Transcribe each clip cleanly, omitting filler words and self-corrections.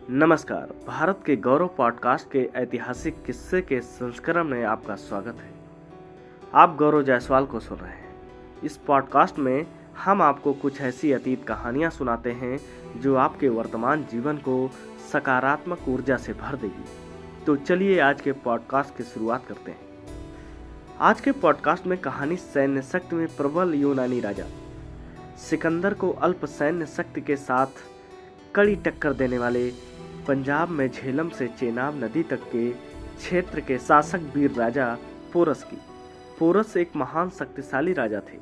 नमस्कार। भारत के गौरव पॉडकास्ट के ऐतिहासिक किस्से के संस्करण में आपका स्वागत है। आप गौरव जायसवाल को सुन रहे हैं। इस पॉडकास्ट में हम आपको कुछ ऐसी अतीत कहानियां सुनाते हैं जो आपके वर्तमान जीवन को सकारात्मक ऊर्जा से भर देगी। तो चलिए आज के पॉडकास्ट की शुरुआत करते हैं। आज के पॉडकास्ट में कहानी सैन्य शक्ति में प्रबल यूनानी राजा सिकंदर को अल्प सैन्य शक्ति के साथ कड़ी टक्कर देने वाले पंजाब में झेलम से चेनाब नदी तक के क्षेत्र के शासक वीर राजा पोरस की। पोरस एक महान शक्तिशाली राजा थे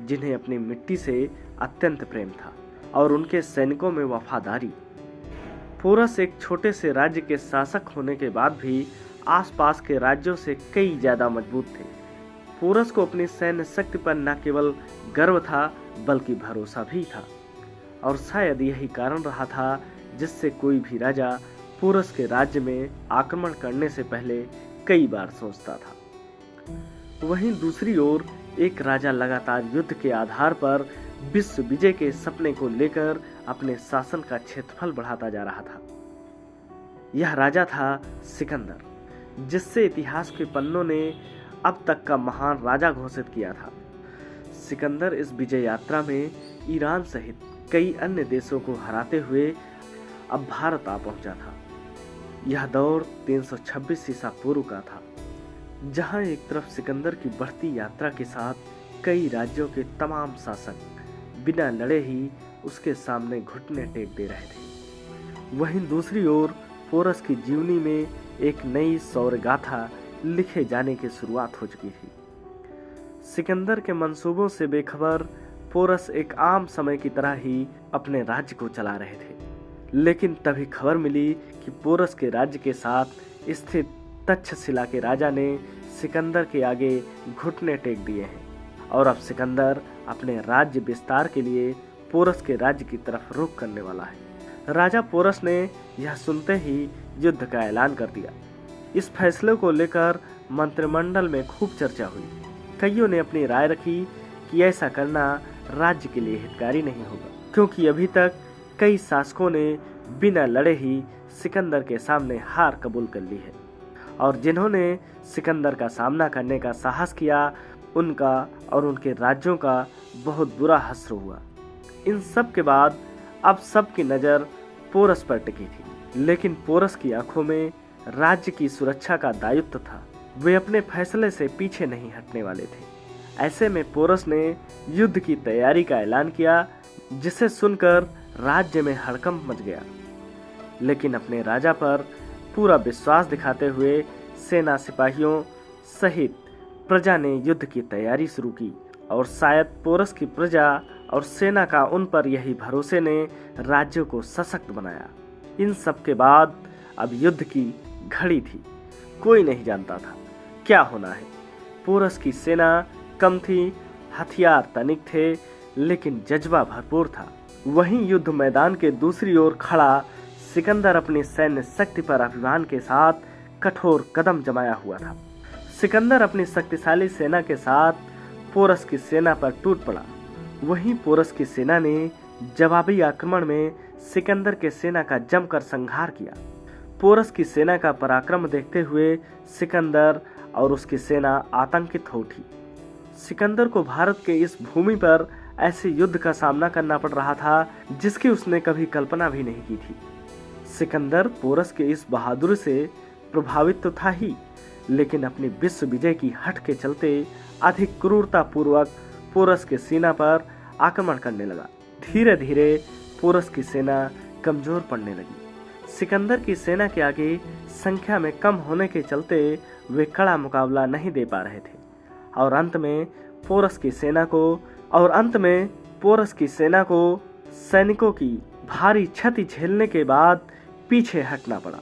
जिन्हें अपनी मिट्टी से अत्यंत प्रेम था और उनके सैनिकों में वफादारी। पोरस एक छोटे से राज्य के शासक होने के बाद भी आसपास के राज्यों से कई ज्यादा मजबूत थे। पोरस को अपनी सैन्य शक्ति पर न केवल गर्व था बल्कि भरोसा भी था, और शायद यही कारण रहा था जिससे कोई भी राजा पोरस के राज्य में आक्रमण करने से पहले कई बार सोचता था। वहीं दूसरी ओर एक राजा लगातार युद्ध के आधार पर विश्व विजय के सपने को लेकर अपने शासन का क्षेत्रफल बढ़ाता जा रहा था। यह राजा था सिकंदर, जिससे इतिहास के पन्नों ने अब तक का महान राजा घोषित किया था। सिकंदर इस विजय यात्रा में ईरान सहित कई अन्य देशों को हराते हुए अब भारत आ पहुंचा था। यह दौर 326 ईसा पूर्व का था, जहां एक तरफ सिकंदर की बढ़ती यात्रा के साथ कई राज्यों के तमाम शासक बिना लड़े ही उसके सामने घुटने टेक दे रहे थे। वहीं दूसरी ओर पोरस की जीवनी में एक नई शौर्य गाथा लिखे जाने की शुरुआत हो चुकी थी। सिकंदर के मंसूबों से बेखबर पोरस एक आम समय की तरह ही अपने राज्य को चला रहे थे, लेकिन तभी खबर मिली कि पोरस के राज्य के साथ स्थित तक्षशिला के राजा ने सिकंदर के आगे घुटने टेक दिए हैं और अब सिकंदर अपने राज्य विस्तार के लिए पोरस के राज्य की तरफ रुख करने वाला है। राजा पोरस ने यह सुनते ही युद्ध का ऐलान कर दिया। इस फैसले को लेकर मंत्रिमंडल में खूब चर्चा हुई। कईयों ने अपनी राय रखी कि ऐसा करना राज्य के लिए हितकारी नहीं होगा, क्योंकि अभी तक कई शासकों ने बिना लड़े ही सिकंदर के सामने हार कबूल कर ली है, और जिन्होंने सिकंदर का सामना करने का साहस किया उनका और उनके राज्यों का बहुत बुरा हश्र हुआ। इन सब के बाद अब सबकी नज़र पोरस पर टिकी थी, लेकिन पोरस की आंखों में राज्य की सुरक्षा का दायित्व था। वे अपने फैसले से पीछे नहीं हटने वाले थे। ऐसे में पोरस ने युद्ध की तैयारी का ऐलान किया, जिसे सुनकर राज्य में हड़कंप मच गया। लेकिन अपने राजा पर पूरा विश्वास दिखाते हुए सेना सिपाहियों सहित प्रजा ने युद्ध की तैयारी शुरू की, और शायद पोरस की प्रजा और सेना का उन पर यही भरोसे ने राज्यों को सशक्त बनाया। इन सब के बाद अब युद्ध की घड़ी थी। कोई नहीं जानता था क्या होना है। पोरस की सेना कम थी, हथियार तनिक थे, लेकिन जज्बा भरपूर था। वहीं युद्ध मैदान के दूसरी ओर खड़ा सिकंदर अपनी सैन्य शक्ति पर अभिमान के साथ कठोर कदम जमाया हुआ था। सिकंदर अपनी शक्तिशाली सेना के साथ पोरस की सेना पर टूट पड़ा। वहीं पोरस की सेना ने जवाबी आक्रमण में सिकंदर के सेना का जमकर संहार किया। पोरस की सेना का पराक्रम देखते हुए सिकंदर और उसकी सेना आतंकित हो उठी। सिकंदर को भारत के इस भूमि पर ऐसे युद्ध का सामना करना पड़ रहा था जिसकी उसने कभी कल्पना भी नहीं की थी। सिकंदर पोरस के इस बहादुरी से प्रभावित तो था ही, लेकिन अपनी विश्व विजय की हट के चलते अधिक क्रूरता पूर्वक पोरस के सेना पर आक्रमण करने लगा। धीरे धीरे पोरस की सेना कमजोर पड़ने लगी। सिकंदर की सेना के आगे संख्या में कम होने के चलते वे कड़ा मुकाबला नहीं दे पा रहे थे, और अंत में पोरस की सेना को सैनिकों की भारी क्षति झेलने के बाद पीछे हटना पड़ा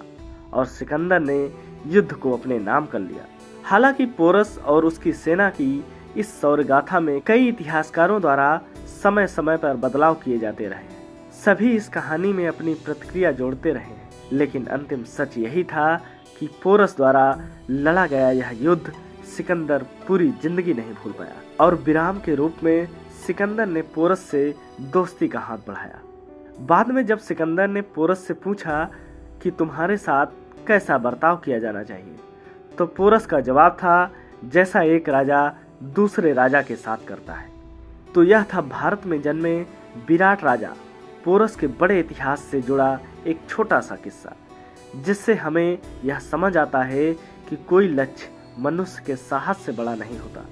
और सिकंदर ने युद्ध को अपने नाम कर लिया। हालांकि पोरस और उसकी सेना की इस शौर्य गाथा में कई इतिहासकारों द्वारा समय समय पर बदलाव किए जाते रहे। सभी इस कहानी में अपनी प्रतिक्रिया जोड़ते रहे, लेकिन अंतिम सच यही था कि पोरस द्वारा लड़ा गया यह युद्ध सिकंदर पूरी जिंदगी नहीं भूल पाया, और विराम के रूप में सिकंदर ने पोरस से दोस्ती का हाथ बढ़ाया। बाद में जब सिकंदर ने पोरस से पूछा कि तुम्हारे साथ कैसा बर्ताव किया जाना चाहिए। तो पोरस का जवाब था, जैसा एक राजा दूसरे राजा के साथ करता है। तो यह था भारत में जन्मे विराट राजा पोरस के बड़े इतिहास से जुड़ा एक छोटा सा किस्सा, जिससे हमें यह समझ आता है कि कोई लक्ष्य मनुष्य के साहस से बड़ा नहीं होता।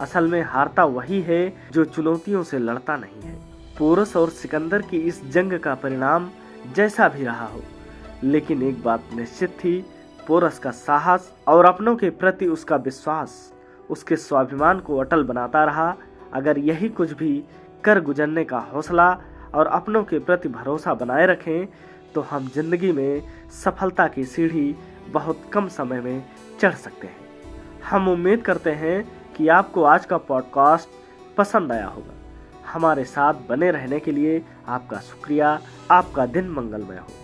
असल में हारता वही है जो चुनौतियों से लड़ता नहीं है। पोरस और सिकंदर की इस जंग का परिणाम जैसा भी रहा हो, लेकिन एक बात निश्चित थी, पोरस का साहस और अपनों के प्रति उसका विश्वास उसके स्वाभिमान को अटल बनाता रहा। अगर यही कुछ भी कर गुजरने का हौसला और अपनों के प्रति भरोसा बनाए रखें, तो हम जिंदगी में सफलता की सीढ़ी बहुत कम समय में चढ़ सकते हैं। हम उम्मीद करते हैं कि आपको आज का पॉडकास्ट पसंद आया होगा। हमारे साथ बने रहने के लिए आपका शुक्रिया। आपका दिन मंगलमय हो।